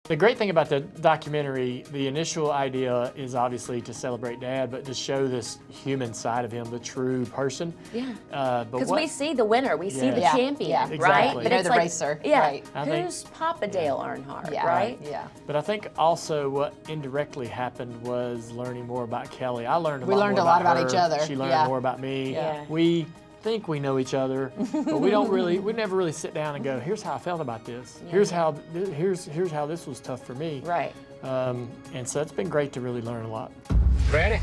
The great thing about the documentary, the initial idea is obviously to celebrate Dad, but to show this human side of him, the true person. Yeah. Because we see the winner, we see the champion, exactly. right? But But it's the racer, yeah. right. Who's Papa Dale Earnhardt, right? Yeah. But I think also what indirectly happened was learning more about Kelley. I learned We learned a lot about each other. She learned more about me. Yeah. We think we know each other, but we never really sit down and go, here's how I felt about this. Yeah. Here's how this was tough for me. Right. And so it's been great to really learn a lot. Ready?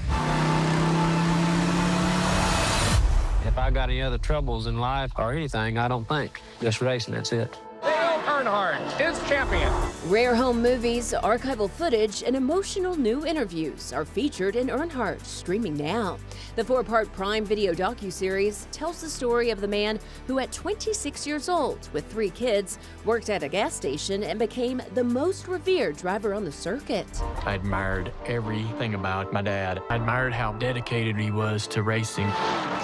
If I got any other troubles in life or anything, I don't think. Just racing, that's it. Earnhardt is champion. Rare home movies, archival footage, and emotional new interviews are featured in Earnhardt, streaming now. The 4-part Prime Video docuseries tells the story of the man who at 26 years old, with 3 kids, worked at a gas station and became the most revered driver on the circuit. I admired everything about my dad. I admired how dedicated he was to racing.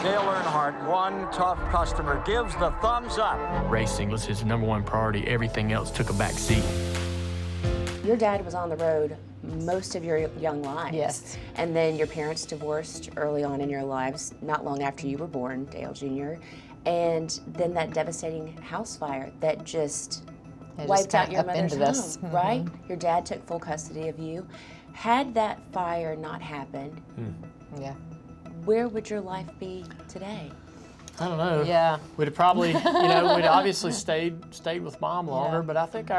Dale Earnhardt, one tough customer, gives the thumbs up. Racing was his #1 priority. Everything else took a back seat. Your dad was on the road most of your young lives. Yes. And then your parents divorced early on in your lives, not long after you were born, Dale Jr. And then that devastating house fire that just wiped out your mother's home, right? Your dad took full custody of you. Had that fire not happened, where would your life be today? I don't know. Yeah. We'd have probably, we'd obviously stayed with Mom longer, but I think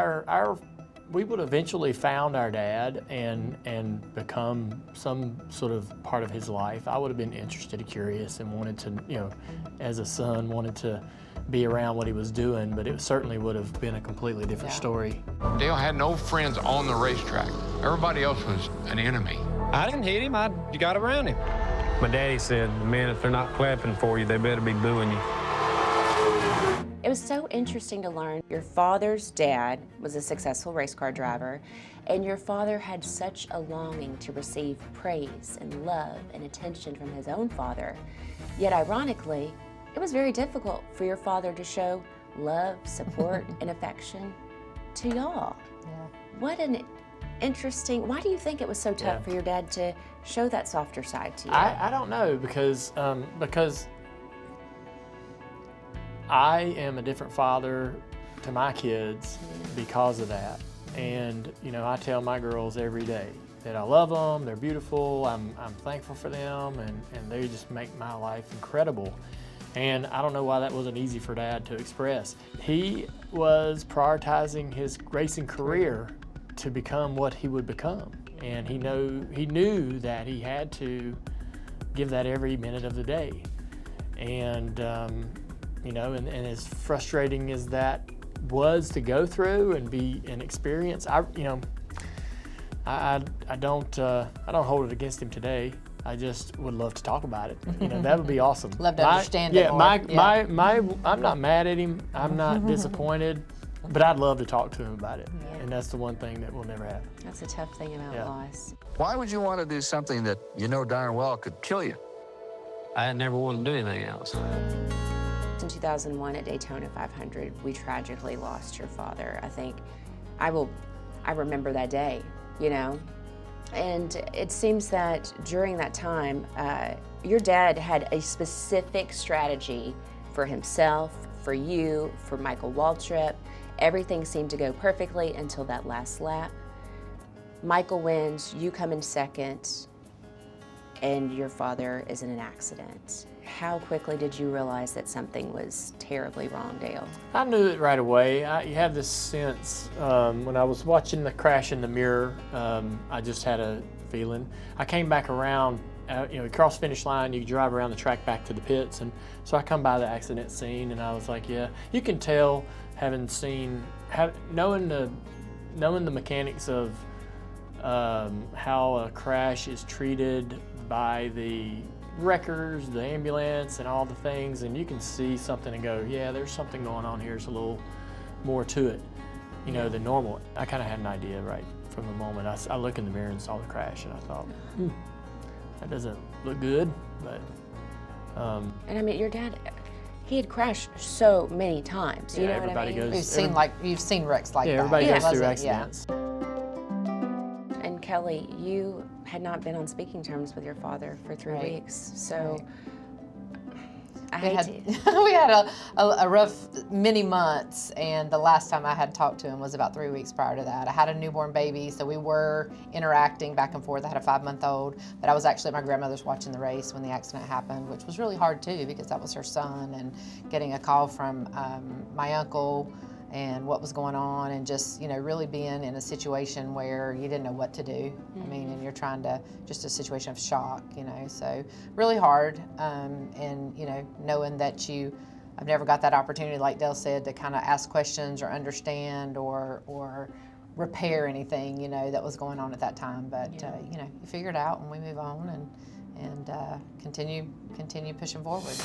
we would eventually found our dad and become some sort of part of his life. I would have been interested and curious and wanted to, as a son, wanted to be around what he was doing, but it certainly would have been a completely different story. Dale had no friends on the racetrack. Everybody else was an enemy. I didn't hit him, you got around him. My daddy said, man, if they're not clapping for you, they better be booing you. It was so interesting to learn your father's dad was a successful race car driver, and your father had such a longing to receive praise and love and attention from his own father. Yet ironically, it was very difficult for your father to show love, support, and affection to y'all. Yeah. What an interesting, why do you think it was so tough for your dad to show that softer side to you? I don't know, because I am a different father to my kids because of that. And, I tell my girls every day that I love them, they're beautiful, I'm thankful for them, and they just make my life incredible. And I don't know why that wasn't easy for Dad to express. He was prioritizing his racing career to become what he would become. And he knew that he had to give that every minute of the day. And, and as frustrating as that was to go through and be an experience, I don't hold it against him today. I just would love to talk about it. That would be awesome. Love to understand it more. I'm not mad at him. I'm not disappointed, but I'd love to talk to him about it. Yeah. And that's the one thing that we'll never have. That's a tough thing about loss. Why would you want to do something that you know darn well could kill you? I had never wanted to do anything else. In 2001 at Daytona 500, we tragically lost your father. I think I remember that day, And it seems that during that time, your dad had a specific strategy for himself, for you, for Michael Waltrip. Everything seemed to go perfectly until that last lap. Michael wins, you come in second, and your father is in an accident. How quickly did you realize that something was terribly wrong, Dale? I knew it right away. You have this sense, when I was watching the crash in the mirror, I just had a feeling. I came back around, across the finish line, you drive around the track back to the pits, and so I come by the accident scene, and I was like, yeah, you can tell, knowing the mechanics of how a crash is treated by the wreckers, the ambulance, and all the things, and you can see something and go, yeah, there's something going on here. There's a little more to it, than normal. I kind of had an idea right from the moment. I looked in the mirror and saw the crash, and I thought, that doesn't look good, but. And I mean, your dad, he had crashed so many times. You know what I mean? Goes. You've seen wrecks like that. Everybody goes through accidents. And Kelley, you had not been on speaking terms with your father for 3 Right. weeks, so Right. I We hate had, to. we had a rough many months, and the last time I had talked to him was about 3 weeks prior to that. I had a newborn baby, so we were interacting back and forth. I had a 5-month-old, but I was actually at my grandmother's watching the race when the accident happened, which was really hard too, because that was her son, and getting a call from my uncle and what was going on, and just, you know, really being in a situation where you didn't know what to do. I mean, and you're trying to, just a situation of shock, you know, so really hard. And, you know, knowing that I've never got that opportunity, like Dale said, to kind of ask questions or understand or repair anything, you know, that was going on at that time. But, you know, you figure it out and we move on and continue pushing forward.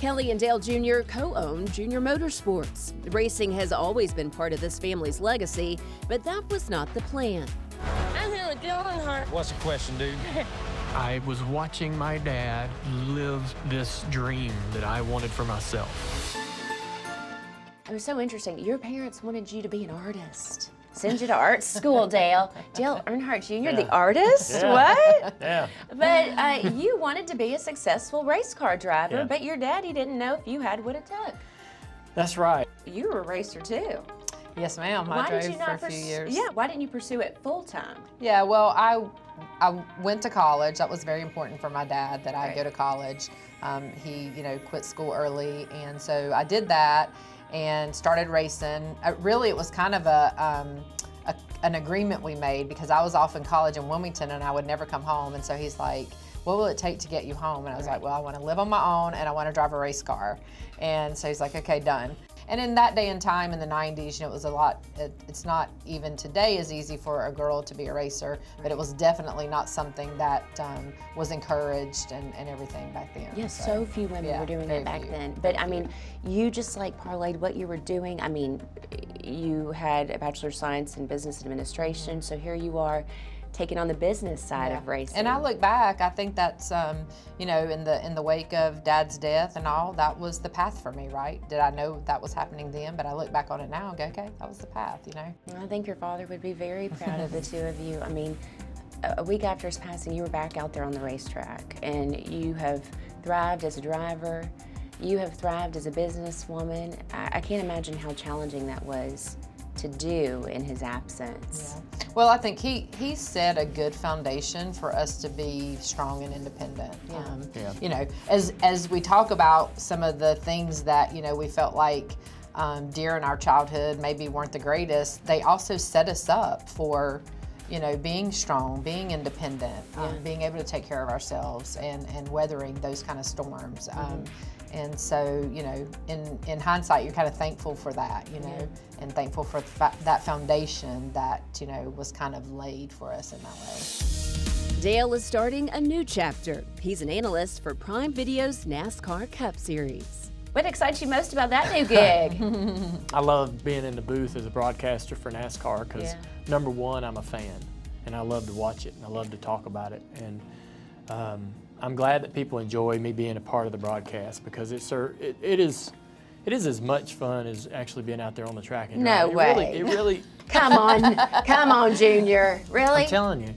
Kelley and Dale Jr. co-own Junior Motorsports. Racing has always been part of this family's legacy, but that was not the plan. I'm here with Dale Earnhardt. What's the question, dude? I was watching my dad live this dream that I wanted for myself. It was so interesting. Your parents wanted you to be an artist. Send you to art school, Dale. Dale Earnhardt Jr., the artist? Yeah. What? Yeah. But you wanted to be a successful race car driver, Yeah. but your daddy didn't know if you had what it took. That's right. You were a racer too. Yes, ma'am. I Why drove did you not for a few years. Yeah, why didn't you pursue it full time? Yeah, well, I went to college. That was very important for my dad that I Right. go to college. He, you know, quit school early, and so I did that and started racing. Really, it was kind of an agreement we made, because I was off in college in Wilmington and I would never come home. And so he's like, what will it take to get you home? And I was like, well, I want to live on my own and I want to drive a race car. And so he's like, okay, done. And in that day and time in the 90s, you know, it was a lot, it's not even today as easy for a girl to be a racer, but it was definitely not something that was encouraged and everything back then. Yes, so few women yeah, were doing very it back few, then. But very I mean, you just like parlayed what you were doing. I mean, you had a Bachelor of Science in Business Administration, so here you are taking on the business side of racing. And I look back, I think that's, you know, in the wake of Dad's death and all, that was the path for me, right? Did I know that was happening then? But I look back on it now and go, okay, that was the path, you know? I think your father would be very proud of the two of you. I mean, a week after his passing, you were back out there on the racetrack, and you have thrived as a driver. You have thrived as a businesswoman. I can't imagine how challenging that was to do in his absence. Yeah. Well, I think he set a good foundation for us to be strong and independent. You know, as we talk about some of the things that, you know, we felt like during our childhood maybe weren't the greatest, they also set us up for, you know, being strong, being independent, being able to take care of ourselves and weathering those kind of storms. And so, you know, in hindsight, you're kind of thankful for that, you know, and thankful for that foundation that, you know, was kind of laid for us in that way. Dale is starting a new chapter. He's an analyst for Prime Video's NASCAR Cup Series. What excites you most about that new gig? I love being in the booth as a broadcaster for NASCAR because, number one, I'm a fan, and I love to watch it, and I love to talk about it. And I'm glad that people enjoy me being a part of the broadcast, because it is as much fun as actually being out there on the track. And No way. It really. Come on, Junior. Really? I'm telling you.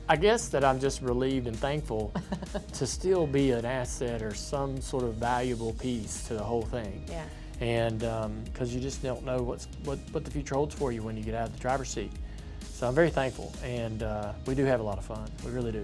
I guess that I'm just relieved and thankful to still be an asset or some sort of valuable piece to the whole thing. Yeah. And because you just don't know what the future holds for you when you get out of the driver's seat. So I'm very thankful, and we do have a lot of fun. We really do.